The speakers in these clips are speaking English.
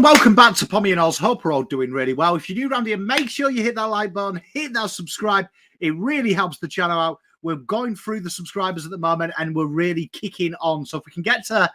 And welcome back to Pommy and Oz. Hope we're all doing really well. If you're new around here, make sure you hit that like button, hit that subscribe. It really helps the channel out. We're going through the subscribers at the moment and we're really kicking on. So if we can get to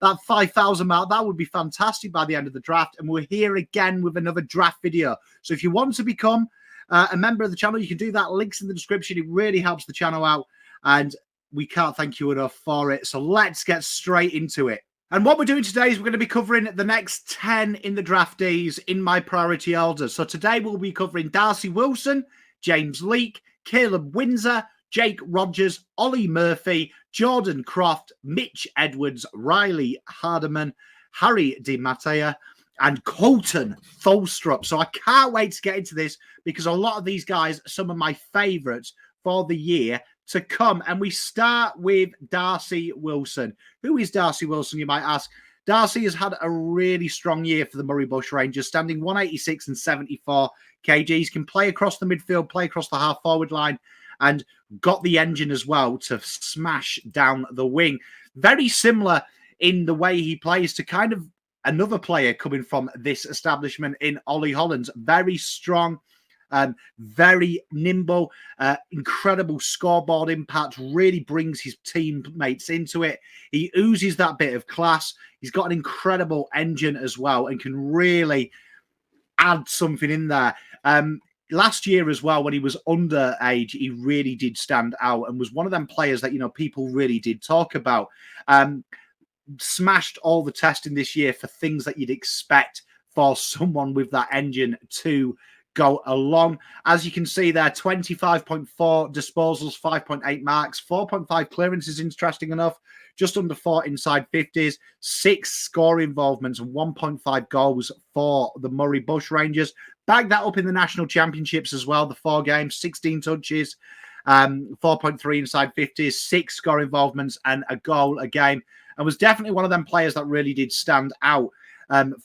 that 5,000 mark, that would be fantastic by the end of the draft. And we're here again with another draft video. So if you want to become a member of the channel, you can do that. Links in the description. It really helps the channel out. And we can't thank you enough for it. So let's get straight into it. And what we're doing today is we're going to be covering the next 10 in the draftees in my priority order. So today we'll be covering Darcy Wilson, James Leake, Caleb Windsor, Jake Rogers, Ollie Murphy, Jordan Croft, Mitch Edwards, Riley Hardeman, Harry Di Mattia, and Koltyn Tholstrup. So I can't wait to get into this because a lot of these guys are some of my favourites for the year to come. And we start with Darcy Wilson. Who is Darcy Wilson, you might ask? Darcy has had a really strong year for the Murray Bush Rangers, standing 186 and 74 kgs, can play across the midfield, play across the half-forward line, and got the engine as well to smash down the wing. Very similar in the way he plays to kind of another player coming from this establishment in Ollie Hollands. Very strong, very nimble, incredible scoreboard impact, really brings his teammates into it. He oozes that bit of class. He's got an incredible engine as well and can really add something in there. Last year as well, when he was underage, he really did stand out and was one of them players that, you know, people really did talk about. Smashed all the testing this year for things that you'd expect for someone with that engine to go along. As you can see there, 25.4 disposals, 5.8 marks, 4.5 clearances, interesting enough, just under 4 inside 50s, 6 score involvements, and 1.5 goals for the Murray Bush Rangers. Bagged that up in the national championships as well, the 4 games, 16 touches, 4.3 inside 50s, 6 score involvements, and a goal a game. And was definitely one of them players that really did stand out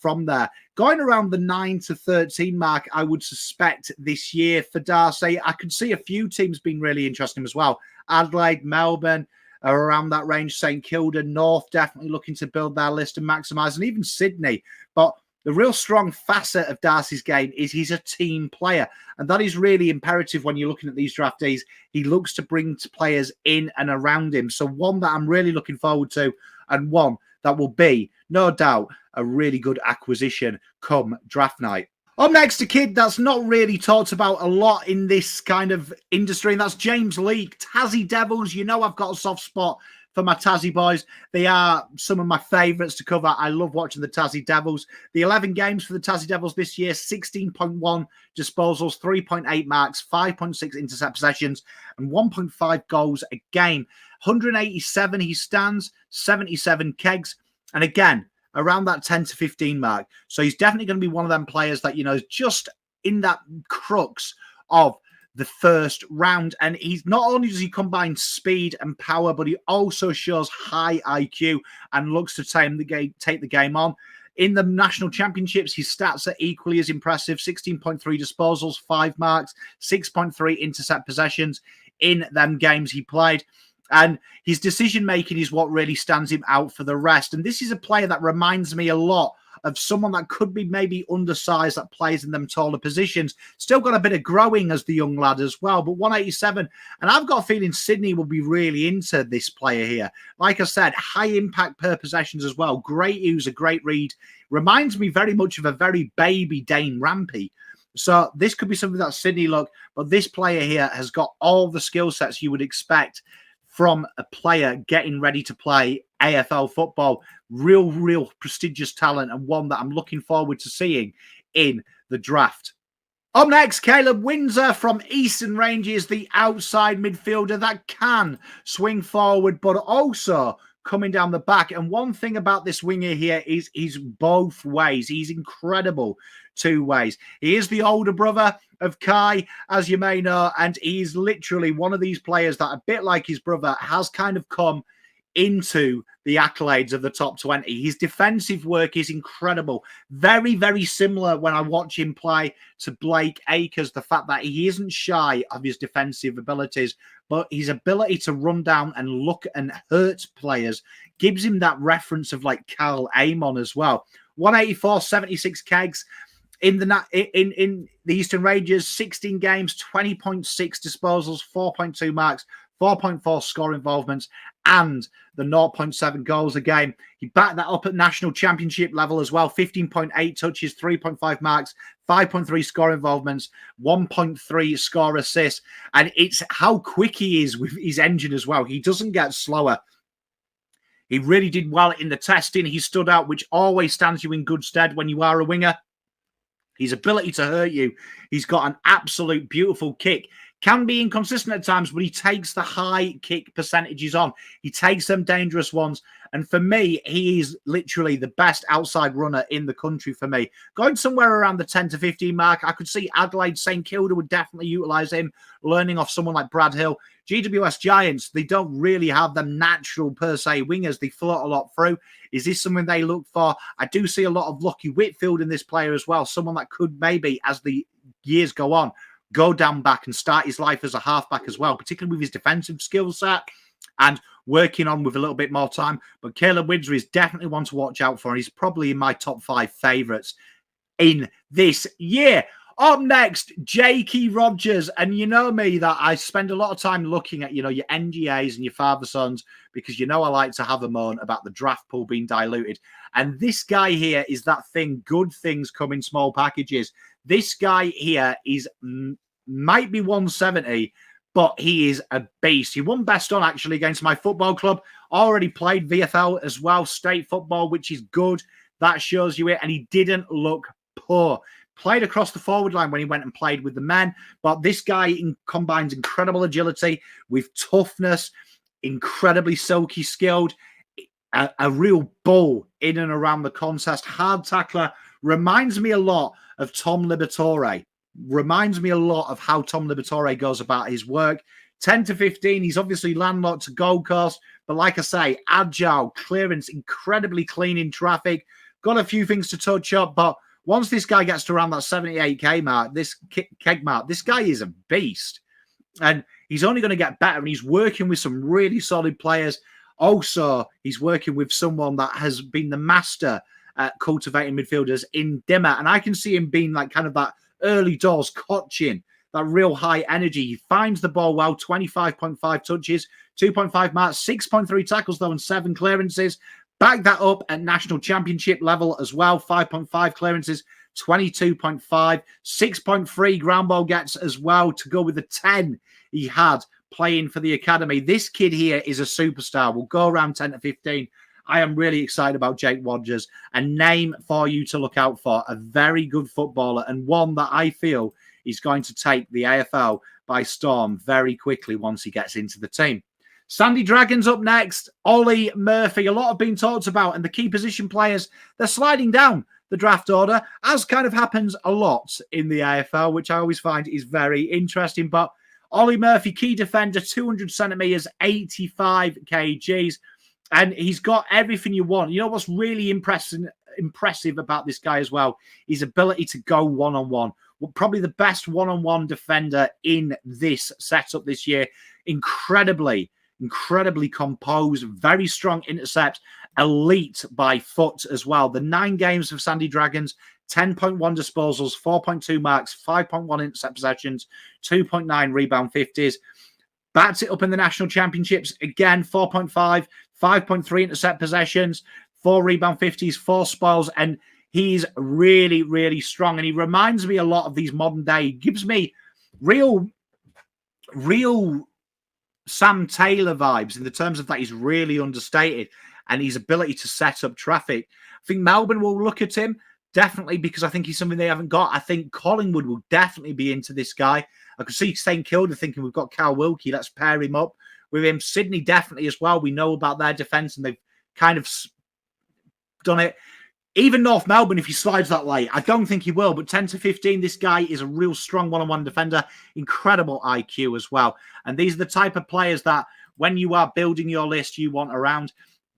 from there. Going around the 9 to 13 mark, I would suspect this year for Darcy. I could see a few teams being really interesting as well. Adelaide, Melbourne, are around that range. St Kilda, North, definitely looking to build their list and maximise, and even Sydney. But the real strong facet of Darcy's game is he's a team player. And that is really imperative when you're looking at these draftees. He looks to bring players in and around him. So one that I'm really looking forward to, and one that will be, no doubt, a really good acquisition come draft night. Up next, a kid that's not really talked about a lot in this kind of industry, and that's James Leake. Tassie Devils, you know I've got a soft spot for my Tassie boys. They are some of my favourites to cover. I love watching the Tassie Devils. The 11 games for the Tassie Devils this year, 16.1 disposals, 3.8 marks, 5.6 intercept possessions, and 1.5 goals a game. 187 he stands, 77 kegs, and again, around that 10 to 15 mark. So he's definitely going to be one of them players that, you know, is just in that crux of the first round. And he's not only does he combine speed and power, but he also shows high IQ and looks to take the game on. In the national championships, his stats are equally as impressive. 16.3 disposals, 5 marks, 6.3 intercept possessions in them games he played. And his decision-making is what really stands him out for the rest. And this is a player that reminds me a lot of someone that could be maybe undersized that plays in them taller positions. Still got a bit of growing as the young lad as well, but 187. And I've got a feeling Sydney will be really into this player here. Like I said, high impact per possessions as well. Great user, great read. Reminds me very much of a very baby Dane Rampy. So this could be something that Sydney look, but this player here has got all the skill sets you would expect from a player getting ready to play AFL football. Real prestigious talent, and one that I'm looking forward to seeing in the draft. Up next, Caleb Windsor from Eastern Ranges, the outside midfielder that can swing forward, but also coming down the back. And one thing about this winger here is he's both ways. He's incredible 2 ways. He is the older brother of Kai, as you may know, and he's literally one of these players that, a bit like his brother, has kind of come into the accolades of the top 20. His defensive work is incredible. Very, very similar when I watch him play to Blake Acres, the fact that he isn't shy of his defensive abilities, but his ability to run down and look and hurt players gives him that reference of like Carl Amon as well. 184, 76 kegs. In the Eastern Rangers, 16 games, 20.6 disposals, 4.2 marks, 4.4 score involvements, and the 0.7 goals a game. He backed that up at national championship level as well. 15.8 touches, 3.5 marks, 5.3 score involvements, 1.3 score assists. And it's how quick he is with his engine as well. He doesn't get slower. He really did well in the testing. He stood out, which always stands you in good stead when you are a winger. His ability to hurt you. He's got an absolute beautiful kick. Can be inconsistent at times, but he takes the high kick percentages on. He takes them dangerous ones. And for me, he is literally the best outside runner in the country for me. Going somewhere around the 10 to 15 mark, I could see Adelaide St Kilda would definitely utilise him, learning off someone like Brad Hill. GWS Giants, they don't really have them natural per se wingers. They float a lot through. Is this something they look for? I do see a lot of Lucky Whitfield in this player as well. Someone that could maybe, as the years go on, go down back and start his life as a halfback as well, particularly with his defensive skill set and working on with a little bit more time. But Caleb Windsor is definitely one to watch out for, and he's probably in my top 5 favourites in this year. Up next, Jakey Rogers. And you know me that I spend a lot of time looking at, your NGAs and your father sons, because I like to have a moan about the draft pool being diluted. And this guy here is that thing, good things come in small packages. This guy here might be 170, but he is a beast. He won best on actually against my football club. Already played VFL as well, state football, which is good. That shows you it. And he didn't look poor. Played across the forward line when he went and played with the men. But this guy combines incredible agility with toughness, incredibly silky skilled, a real bull in and around the contest. Hard tackler. Reminds me a lot of Tom Liberatore. Reminds me a lot of how Tom Liberatore goes about his work. 10 to 15, he's obviously landlocked to Gold Coast. But like I say, agile, clearance, incredibly clean in traffic. Got a few things to touch up, but once this guy gets to around that 78k mark, this keg mark, this guy is a beast. And he's only going to get better. And he's working with some really solid players. Also, he's working with someone that has been the master at cultivating midfielders in Dimmer. And I can see him being like kind of that early doors coaching, that real high energy. He finds the ball well, 25.5 touches, 2.5 marks, 6.3 tackles though, and 7 clearances. Back that up at national championship level as well. 5.5 clearances, 22.5, 6.3 ground ball gets as well to go with the 10 he had playing for the academy. This kid here is a superstar. We'll go around 10 to 15. I am really excited about Jake Rogers. A name for you to look out for. A very good footballer and one that I feel is going to take the AFL by storm very quickly once he gets into the team. Sandy Dragons up next. Ollie Murphy. A lot have been talked about, and the key position players, they're sliding down the draft order, as kind of happens a lot in the AFL, which I always find is very interesting. But Ollie Murphy, key defender, 200 centimetres, 85 kgs, and he's got everything you want. You know what's really impressive about this guy as well? His ability to go one-on-one. Well, probably the best one-on-one defender in this setup this year. Incredibly composed, very strong intercept, elite by foot as well. The 9 games of Sandy Dragons, 10.1 disposals, 4.2 marks, 5.1 intercept possessions, 2.9 rebound 50s. Bats it up in the national championships. Again, 4.5, 5.3 intercept possessions, 4 rebound 50s, 4 spoils, and he's really, really strong. And he reminds me a lot of these modern day. He gives me real Sam Taylor vibes in the terms of that he's really understated and his ability to set up traffic. I think Melbourne will look at him, definitely, because I think he's something they haven't got. I think Collingwood will definitely be into this guy. I could see St Kilda thinking, we've got Cal Wilkie, let's pair him up with him. Sydney definitely as well. We know about their defence and they've kind of done it. Even North Melbourne, if he slides that late, I don't think he will, but 10 to 15, this guy is a real strong one-on-one defender, incredible IQ as well. And these are the type of players that when you are building your list, you want around.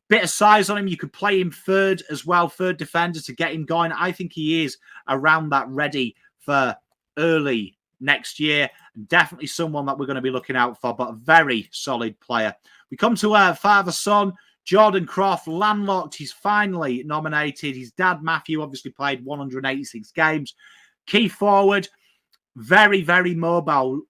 Bit of size on him. You could play him third as well, third defender to get him going. I think he is around that ready for early next year. Definitely someone that we're going to be looking out for, but a very solid player. We come to our father-son, Jordan Croft, landlocked. He's finally nominated. His dad, Matthew, obviously played 186 games. Key forward, very, very mobile.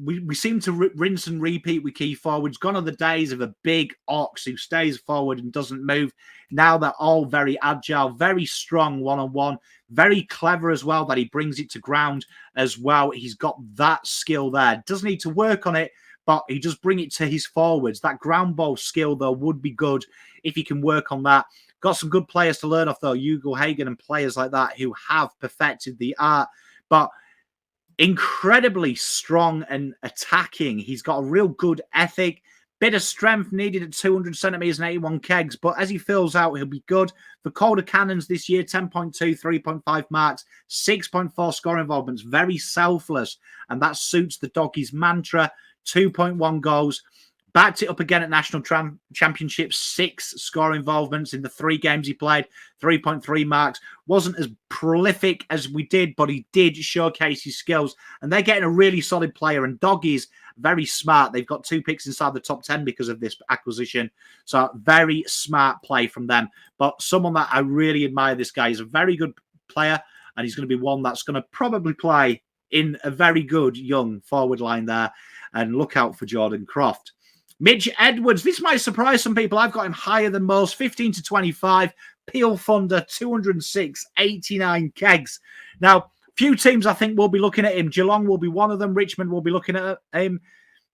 We seem to rinse and repeat with key forwards. Gone are the days of a big ox who stays forward and doesn't move. Now they're all very agile, very strong one-on-one, very clever as well that he brings it to ground as well. He's got that skill there. Doesn't need to work on it, but he just bring it to his forwards. That ground ball skill, though, would be good if he can work on that. Got some good players to learn off, though. Hugo Hagen and players like that who have perfected the art. But incredibly strong and attacking. He's got a real good ethic. Bit of strength needed at 200 centimetres and 81 kegs. But as he fills out, he'll be good. For Calder Cannons this year, 10.2, 3.5 marks, 6.4 scoring involvements. Very selfless. And that suits the doggies' mantra. 2.1 goals. Backed it up again at National Championships. 6 score involvements in the 3 games he played. 3.3 marks. Wasn't as prolific as we did, but he did showcase his skills. And they're getting a really solid player. And doggies, very smart. They've got 2 picks inside the top 10 because of this acquisition. So very smart play from them. But someone that I really admire, this guy. He's a very good player. And he's going to be one that's going to probably play in a very good young forward line there. And look out for Jordan Croft. Mitch Edwards, this might surprise some people. I've got him higher than most, 15 to 25. Peel Thunder, 206, 89 kegs. Now, few teams I think will be looking at him. Geelong will be one of them. Richmond will be looking at him.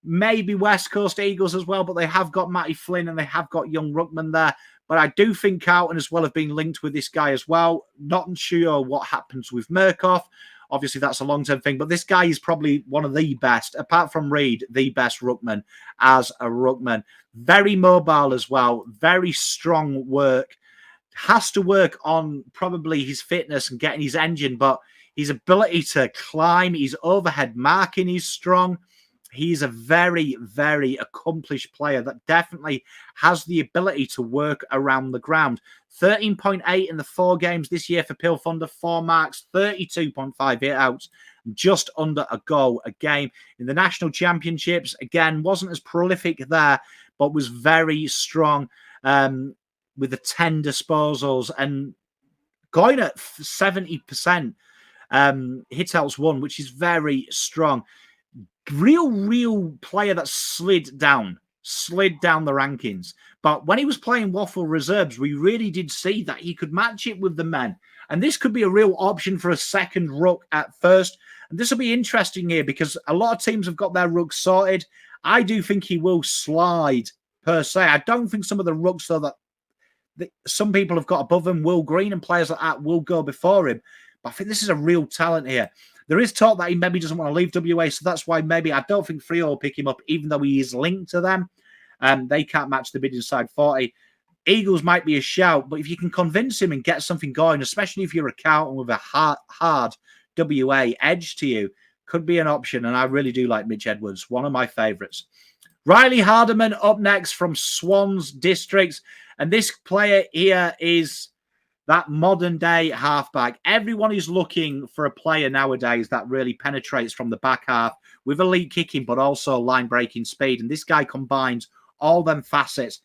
Maybe West Coast Eagles as well, but they have got Matty Flynn and they have got young ruckman there. But I do think Carlton as well have been linked with this guy as well. Not sure what happens with Murkoff. Obviously, that's a long-term thing. But this guy is probably one of the best, apart from Reid, the best ruckman as a ruckman. Very mobile as well. Very strong work. Has to work on probably his fitness and getting his engine, but his ability to climb, his overhead marking is strong. He's a very, very accomplished player that definitely has the ability to work around the ground. 13.8 in the 4 games this year for Peel Thunder, 4 marks, 32.5 hit-outs, just under a goal a game. In the National Championships, again, wasn't as prolific there, but was very strong with the 10 disposals and going at 70% hit-outs won, which is very strong. Real player that slid down the rankings. But when he was playing Waffle Reserves, we really did see that he could match it with the men. And this could be a real option for a second ruck at first. And this will be interesting here because a lot of teams have got their rucks sorted. I do think he will slide per se. I don't think some of the rucks, though, that some people have got above him, Will Green and players like that will go before him. But I think this is a real talent here. There is talk that he maybe doesn't want to leave WA, so that's why maybe I don't think Freo will pick him up, even though he is linked to them. They can't match the bid inside 40. Eagles might be a shout, but if you can convince him and get something going, especially if you're a Carlton with a hard WA edge to you, could be an option. And I really do like Mitch Edwards, one of my favourites. Riley Hardeman up next from Swans Districts. And this player here is that modern-day halfback. Everyone is looking for a player nowadays that really penetrates from the back half with elite kicking, but also line-breaking speed. And this guy combines all them facets.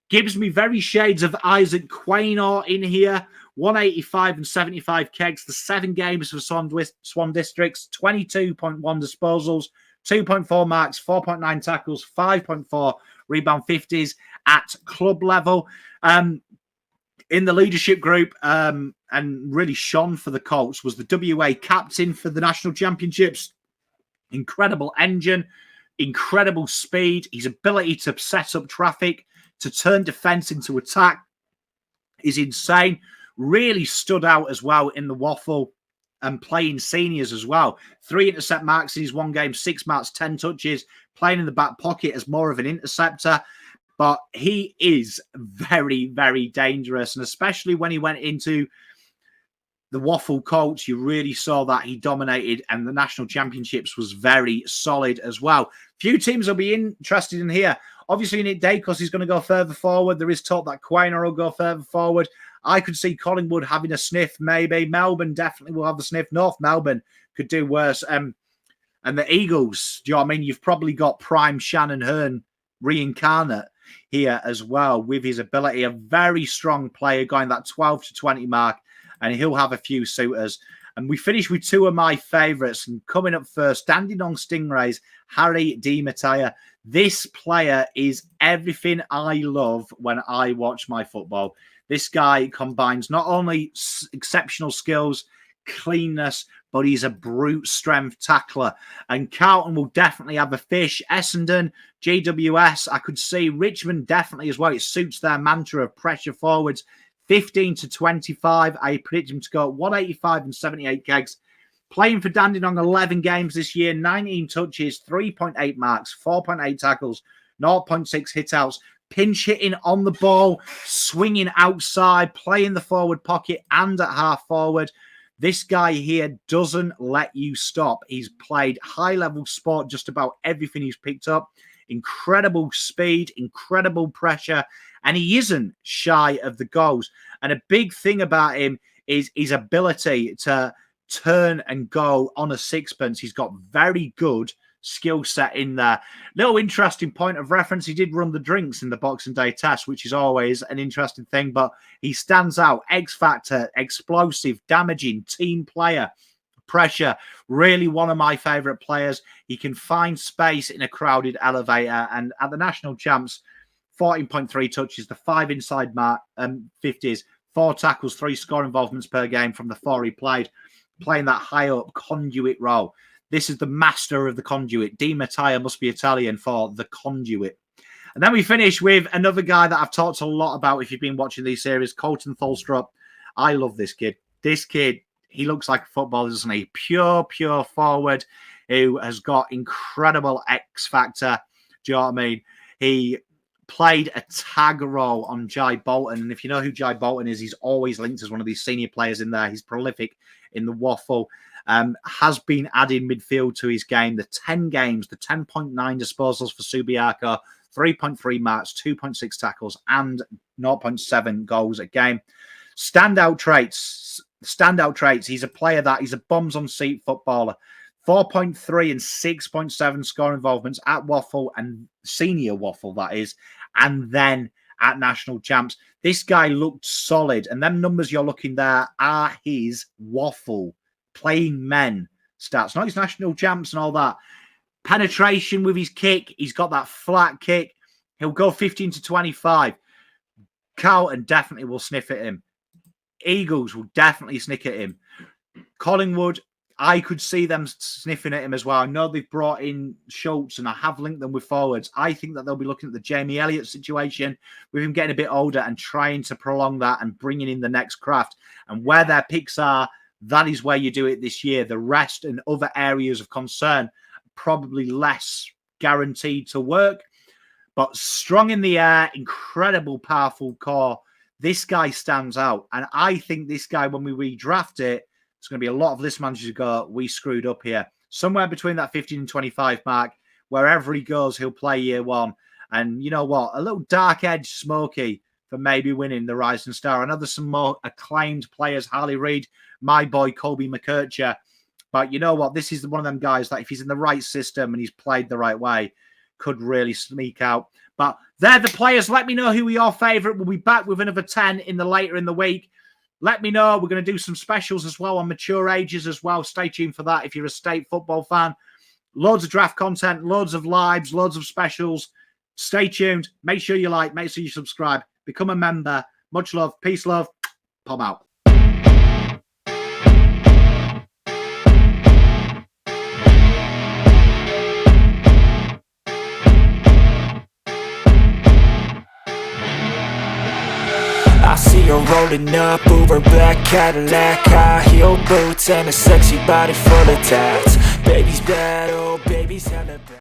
Gives me very shades of Isaac Quaynor in here. 185 and 75 kegs. The 7 games for Swan Districts. 22.1 disposals. 2.4 marks. 4.9 tackles. 5.4 rebound 50s at club level. In the leadership group, and really shone for the Colts, was the WA captain for the National Championships. Incredible engine, incredible speed. His ability to set up traffic, to turn defence into attack is insane. Really stood out as well in the Waffle and playing seniors as well. 3 intercept marks in his 1 game, 6 marks, 10 touches, playing in the back pocket as more of an interceptor. But he is very, very dangerous. And especially when he went into the Waffle Colts, you really saw that he dominated. And the National Championships was very solid as well. Few teams will be interested in here. Obviously, Nick Dacos is going to go further forward. There is talk that Quainer will go further forward. I could see Collingwood having a sniff, maybe. Melbourne definitely will have a sniff. North Melbourne could do worse. And the Eagles, do you know what I mean? You've probably got prime Shannon Hearn reincarnate here as well with his ability. A very strong player going that 12 to 20 mark, and he'll have a few suitors. And we finish with two of my favourites. And coming up first, Dandenong Stingrays, Harry Di Mattia. This player is everything I love when I watch my football. This guy combines not only exceptional skills, cleanness, but he's a brute strength tackler. And Carlton will definitely have a fish. Essendon, GWS, I could see Richmond definitely as well. It suits their mantra of pressure forwards. 15 to 25. I predict him to go 185 and 78 kegs. Playing for Dandenong 11 games this year, 19 touches, 3.8 marks, 4.8 tackles, 0.6 hitouts, pinch hitting on the ball, swinging outside, playing the forward pocket and at half forward. This guy here doesn't let you stop. He's played high-level sport, just about everything he's picked up. Incredible speed, incredible pressure, and he isn't shy of the goals. And a big thing about him is his ability to turn and go on a sixpence. He's got very good skill set in there. Little interesting point of reference, he did run the drinks in the Boxing Day test, which is always an interesting thing, but he stands out. X-factor, explosive, damaging, team player, pressure, really one of my favourite players. He can find space in a crowded elevator, and at the national champs, 14.3 touches, the 5 inside mark, 50s, 4 tackles, 3 score involvements per game from the 4 he played, playing that high up conduit role. This is the master of the conduit. Di Mattia must be Italian for the conduit. And then we finish with another guy that I've talked a lot about if you've been watching these series, Koltyn Tholstrup. I love this kid. This kid, he looks like a footballer, doesn't he? Pure forward who has got incredible X factor. Do you know what I mean? He played a tag role on Jai Bolton. And if you know who Jai Bolton is, he's always linked as one of these senior players in there. He's prolific in the waffle. Has been adding midfield to his game. The 10 games, the 10.9 disposals for Subiaco, 3.3 marks, 2.6 tackles, and 0.7 goals a game. Standout traits. He's a player that he's a bombs-on-seat footballer. 4.3 and 6.7 score involvements at waffle and senior waffle, that is, and then at national champs. This guy looked solid, and them numbers you're looking there are his waffle playing men stats, not his national champs and all that. Penetration with his kick, he's got that flat kick. He'll go 15 to 25. Carlton definitely will sniff at him. Eagles will definitely sniff at him. Collingwood, I could see them sniffing at him as well. I know they've brought in Schultz, and I have linked them with forwards. I think that they'll be looking at the Jamie Elliott situation with him getting a bit older and trying to prolong that and bringing in the next craft. And where their picks are, that is where you do it this year. The rest and other areas of concern, probably less guaranteed to work. But strong in the air, incredible, powerful core. This guy stands out. And I think this guy, when we redraft it, it's going to be a lot of list managers who go, we screwed up here. Somewhere between that 15 and 25 mark, wherever he goes, he'll play year one. And you know what? A little dark edge smoky for maybe winning the Rising Star. I know there's some more acclaimed players, Harley Reid, my boy Colby McKercher. But you know what? This is one of them guys that if he's in the right system and he's played the right way, could really sneak out. But they're the players. Let me know who are your favourite. We'll be back with another 10 later in the week. Let me know. We're going to do some specials as well on mature ages as well. Stay tuned for that if you're a state football fan. Loads of draft content, loads of lives, loads of specials. Stay tuned. Make sure you like, make sure you subscribe. Become a member. Much love. Peace, love. Pom out. I see her rolling up, Uber black Cadillac, high heel boots and a sexy body full of tats. Baby's bad, oh baby's hella bad.